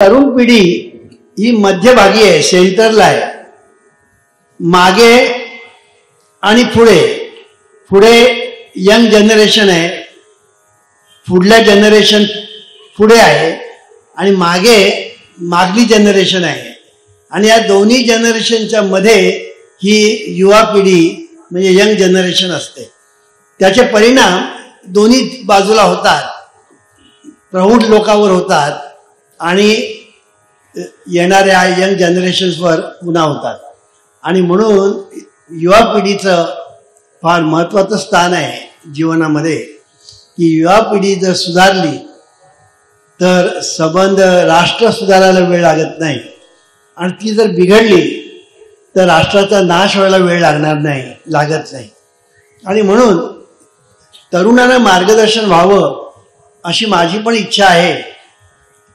तरुण पिढी ही मध्यभागी आहे, सेंटरला आहे. मागे आणि पुढे पुढे यंग जनरेशन आहे, पुढल्या जनरेशन पुढे आहे आणि मागे मागली जनरेशन आहे. आणि या दोन्ही जनरेशनच्या मध्ये ही युवा पिढी म्हणजे यंग जनरेशन असते. त्याचे परिणाम दोन्ही बाजूला होतात, प्रौढ लोकांवर होतात आणि येणाऱ्या यंग जनरेशन्सवर पुन्हा होतात. आणि म्हणून युवा पिढीचं फार महत्त्वाचं स्थान आहे जीवनामध्ये, की युवा पिढी जर सुधारली तर संबंध राष्ट्र सुधारायला वेळ लागत नाही, आणि ती जर बिघडली तर राष्ट्राचा नाश व्हायला वेळ लागत नाही. आणि म्हणून तरुणांना मार्गदर्शन व्हावं अशी माझी पण इच्छा आहे.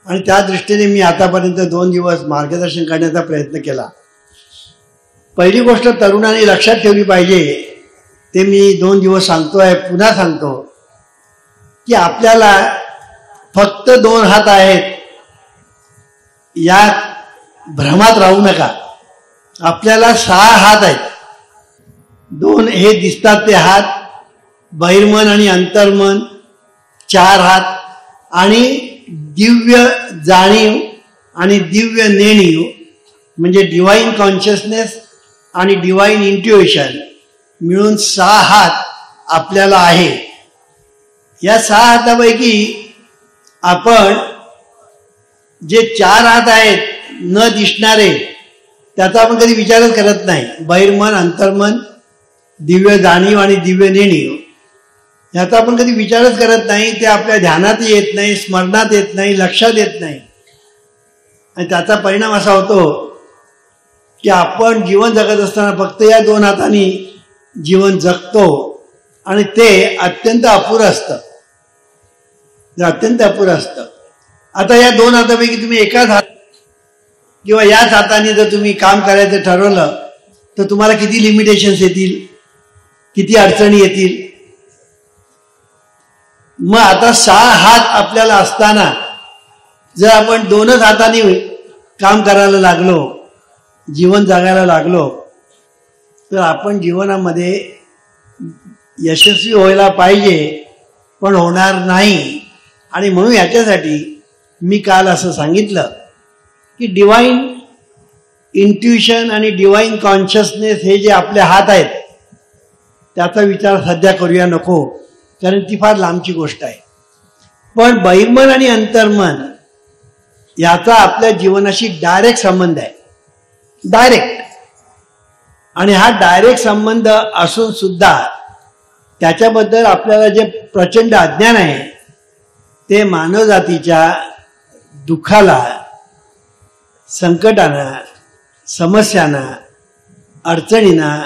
आणि त्या दृष्टीने मी आतापर्यंत 2 दिवस मार्गदर्शन करण्याचा प्रयत्न केला. पहिली गोष्ट तरुणांनी लक्षात ठेवली पाहिजे, ते मी 2 दिवस सांगतोय, पुन्हा सांगतो, की आपल्याला फक्त 2 हात आहेत या भ्रमात राहू नका. आपल्याला 6 हात आहेत. 2 हे दिसतात ते हात, बहिर्मन आणि अंतर्मन 4 हात, आणि दिव्य जाणीव आणि दिव्य नेणीव म्हणजे डिवाइन कॉन्शियसनेस आणि डिवाइन इंट्युएशन मिळून 6 हात आपल्याला आहे. या 6 हातापैकी आपण जे 4 हात आहेत न दिसणारे, त्याचा आपण कधी विचारच करत नाही. बहिर्मन, अंतर्मन, दिव्य जाणीव आणि दिव्य नेणीव याचा आपण कधी विचारच करत नाही. ते आपल्या ध्यानात येत नाही, स्मरणात येत नाही, लक्षात येत नाही. आणि त्याचा परिणाम असा होतो की आपण जीवन जगत असताना फक्त या 2 हातांनी जीवन जगतो, आणि ते अत्यंत अपुरं असतं. अत्यंत अपुरं असतं. आता या 2 हातापैकी तुम्ही एकाच हात किंवा याच हाताने जर तुम्ही काम करायचं ठरवलं तर तुम्हाला किती लिमिटेशन्स येतील, किती अडचणी येतील. मग आता 6 हात आपल्याला असताना जर आपण 2च हातांनी काम करायला लागलो, जीवन जगायला लागलो, तर आपण जीवनामध्ये यशस्वी व्हायला पाहिजे, पण होणार नाही. आणि म्हणून याच्यासाठी मी काल असं सांगितलं की डिवाइन इंट्युशन आणि डिवाइन कॉन्शियसनेस हे जे आपले हात आहेत त्याचा विचार सध्या करूया नको, कारण ती फार लांबची गोष्ट आहे. पण बहिर्मन आणि अंतर्मन याचा आपल्या जीवनाशी डायरेक्ट संबंध आहे, डायरेक्ट. आणि हा डायरेक्ट संबंध असून सुद्धा त्याच्याबद्दल आपल्याला जे प्रचंड अज्ञान आहे ते मानवजातीच्या दुःखाला, संकटांना, समस्यांना, अडचणींना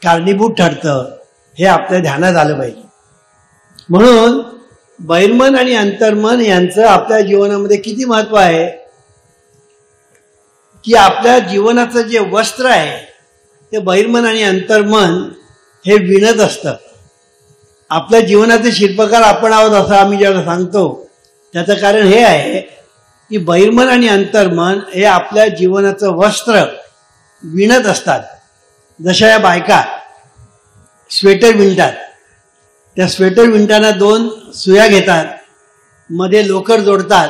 कारणीभूत ठरतं. हे आपल्या ध्यानात आलं पाहिजे. म्हणून बहिर्मन आणि अंतर्मन यांचं आपल्या जीवनामध्ये किती महत्त्व आहे, की आपल्या जीवनाचं जे वस्त्र आहे ते बहिर्मन आणि अंतर्मन हे विणत असतं. आपल्या जीवनाचे शिल्पकार आपण आहोत असं आम्ही ज्याला सांगतो, त्याचं कारण हे आहे की बहिर्मन आणि अंतर्मन हे आपल्या जीवनाचं वस्त्र विणत असतात. जशा या बायका स्वेटर विणतात, त्या स्वेटर विणताना 2 सुया घेतात, मध्ये लोकर जोडतात,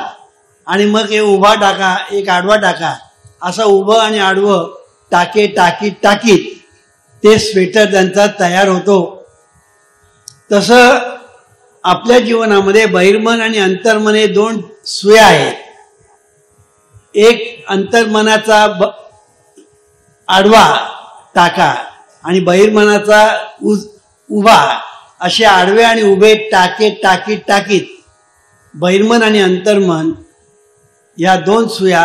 आणि मग एक उभा टाका एक आडवा टाका असं उभं आणि आडवं टाके टाकीत टाकीत ते स्वेटर त्यांचा तयार होतो. तसं आपल्या जीवनामध्ये बहिर्मन आणि अंतर्मन हे 2 सुया आहेत. एक अंतर्मनाचा आडवा टाका आणि बहिर्मनाचा उभा, असे आडवे आणि उभे टाके टाकीत टाकीत बहिर्मन आणि अंतर्मन या 2 सुया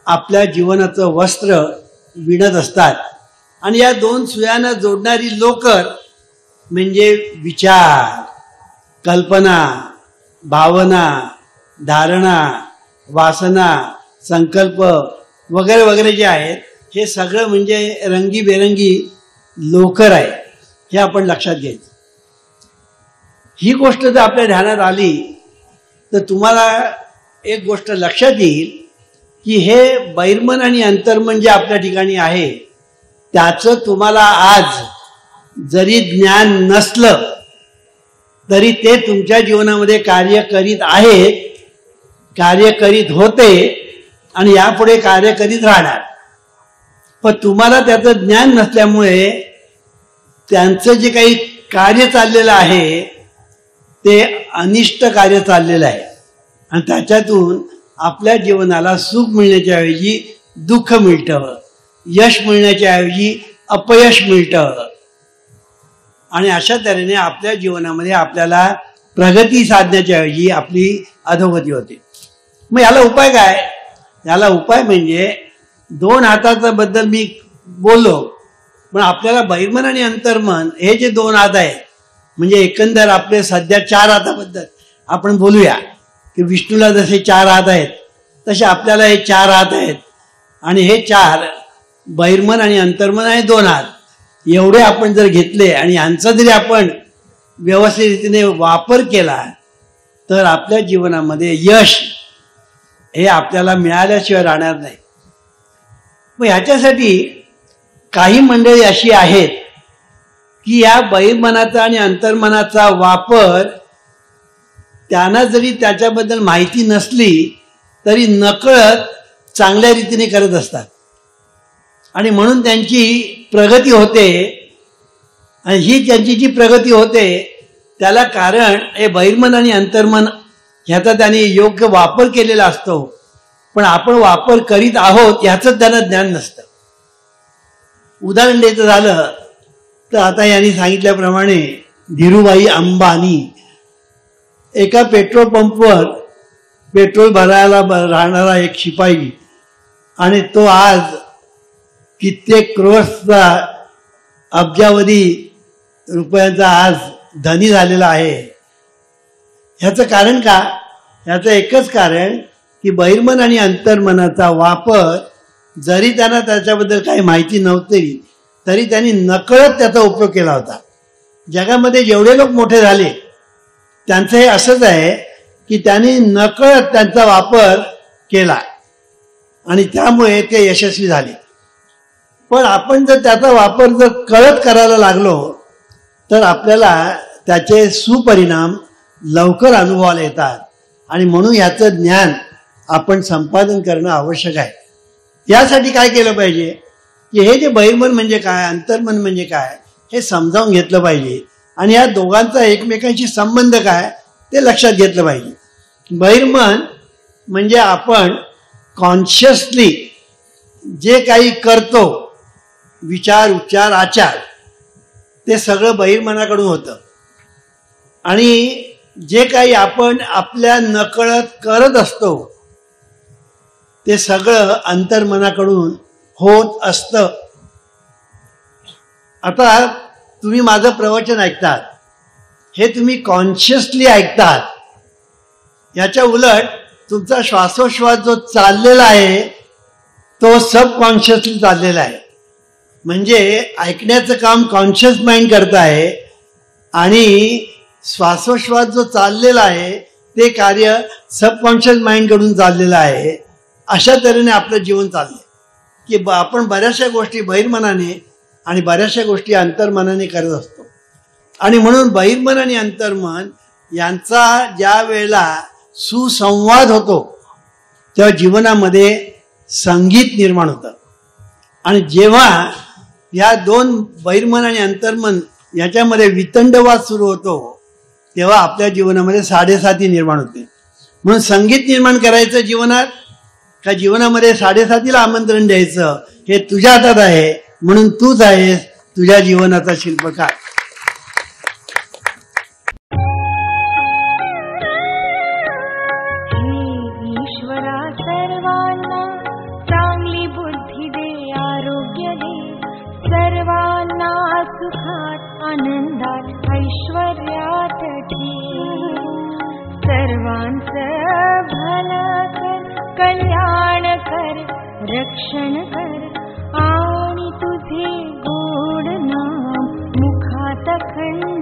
आपल्या जीवनाचं वस्त्र विणत असतात. आणि या 2 सुयांना जोडणारी लोकर म्हणजे विचार, कल्पना, भावना, धारणा, वासना, संकल्प वगैरे वगैरे जे आहेत, हे सगळं म्हणजे रंगीबेरंगी लोकर आहे. हे आपण लक्षात घ्यायचं. ही गोष्ट जर आपल्या ध्यानात आली तर तुम्हाला एक गोष्ट लक्षात येईल की हे बहिर्मन आणि अंतर्मन जे आपल्या ठिकाणी आहे त्याचं तुम्हाला आज जरी ज्ञान नसलं तरी ते तुमच्या जीवनामध्ये कार्य करीत आहेत, कार्य करीत होते आणि यापुढे कार्य करीत राहणार. पण तुम्हाला त्याचं ज्ञान नसल्यामुळे त्यांचं जे काही कार्य चाललेलं आहे ते अनिष्ट कार्य चाललेलं आहे आणि त्याच्यातून आपल्या जीवनाला सुख मिळण्याच्या ऐवजी दुःख मिळतं, यश मिळण्याच्या ऐवजी अपयश मिळतं आणि अशा तऱ्हेने आपल्या जीवनामध्ये आपल्याला प्रगती साधण्याच्या ऐवजी आपली अधोगती होते. मग याला उपाय काय? याला उपाय म्हणजे दोन हाताचा बद्दल मी बोललो, पण आपल्याला बहिर्मन आणि अंतर्मन हे जे दोन हात आहेत म्हणजे एकंदर आपले सध्या 4 हाताबद्दल आपण बोलूया की विष्णूला जसे 4 हात आहेत तसे आपल्याला हे 4 हात आहेत आणि हे 4 बहिर्मन आणि अंतर्मन आहे 2 हात. एवढे आपण जर घेतले आणि यांचा जरी आपण व्यवस्थित रीतीने वापर केला तर आपल्या जीवनामध्ये यश हे आपल्याला मिळाल्याशिवाय राहणार नाही. मग ह्याच्यासाठी काही मंडळी अशी आहेत की या बहिर्मनाचा आणि अंतर्मनाचा वापर त्यांना जरी त्याच्याबद्दल माहिती नसली तरी नकळत चांगल्या रीतीने करत असतात आणि म्हणून त्यांची प्रगती होते. आणि ही त्यांची जी प्रगती होते त्याला कारण हे बहिर्मन आणि अंतर्मन ह्याचा त्यांनी योग्य वापर केलेला असतो, पण आपण वापर करीत आहोत ह्याचं त्यांना ज्ञान नसतं. उदाहरण द्यायचं झालं तर आता यांनी सांगितल्याप्रमाणे धीरूभाई अंबानी एका पेट्रोल पंपवर पेट्रोल भरायला राहणारा एक शिपाई आणि तो आज कित्येक करोडचा अब्जावधी रुपयांचा आज धनी झालेला आहे. ह्याचं कारण का? ह्याचं एकच कारण की बहिर्मन आणि अंतर्मनाचा वापर जरी त्यांना त्याच्याबद्दल काही माहिती नव्हती तरी त्यांनी नकळत त्याचा उपयोग केला होता. जगामध्ये जेवढे लोक मोठे झाले त्यांचं हे असंच आहे की त्यांनी नकळत त्यांचा वापर केला आणि त्यामुळे ते यशस्वी झाले. पण आपण जर त्याचा वापर जर कळत करायला लागलो तर आपल्याला त्याचे सुपरिणाम लवकर अनुभवाला येतात आणि म्हणून याचं ज्ञान आपण संपादन करणं आवश्यक आहे. यासाठी काय केलं पाहिजे की हे जे बहिर्मन म्हणजे काय, अंतर्मन म्हणजे काय हे समजावून घेतलं पाहिजे आणि या दोघांचा एकमेकांशी संबंध काय ते लक्षात घेतलं पाहिजे. बहिर्मन म्हणजे आपण कॉन्शियसली जे काही करतो, विचार, उच्चार, आचार ते सगळं बहिर्मनाकडून होतं आणि जे काही आपण आपल्या नकळत करत असतो ते सगळं अंतर्मनाकडून होत असतं. आता तुम्ही माझं प्रवचन ऐकतात हे तुम्ही कॉन्शियसली ऐकतात, याच्या उलट तुमचा श्वासोश्वास जो चाललेला आहे तो सबकॉन्शियसली चाललेला आहे. म्हणजे ऐकण्याचं काम कॉन्शियस माइंड करत आहे आणि श्वासोश्वास जो चाललेला आहे ते कार्य सबकॉन्शियस माइंडकडून चाललेलं आहे. अशा तऱ्हेने आपलं जीवन चाललंय की आपण बऱ्याचशा गोष्टी बहिर्मनाने आणि बऱ्याचशा गोष्टी अंतर्मनाने करत असतो आणि म्हणून बहिर्मन आणि अंतर्मन यांचा ज्या वेळेला सुसंवाद होतो तेव्हा जीवनामध्ये संगीत निर्माण होतं आणि जेव्हा या दोन बहिर्मन आणि अंतर्मन याच्यामध्ये वितंडवाद सुरू होतो तेव्हा आपल्या जीवनामध्ये साडेसाती निर्माण होते. म्हणून संगीत निर्माण करायचं जीवनात का जीवनामध्ये साडेसातीला आमंत्रण द्यायचं हे तुझ्या हातात आहे. म्हणून तूच आहेस तुझ्या जीवनाचा शिल्पकार. ईश्वरा सर्वांना चांगली बुद्धी दे, आरोग्य दे, सर्वांना सुखात आनंदात ऐश्वर्यात ठेव, सर्वांचं भलं कर, कल्याण कर, रक्षण कर आणि तुझे गोड नाम मुखात खंड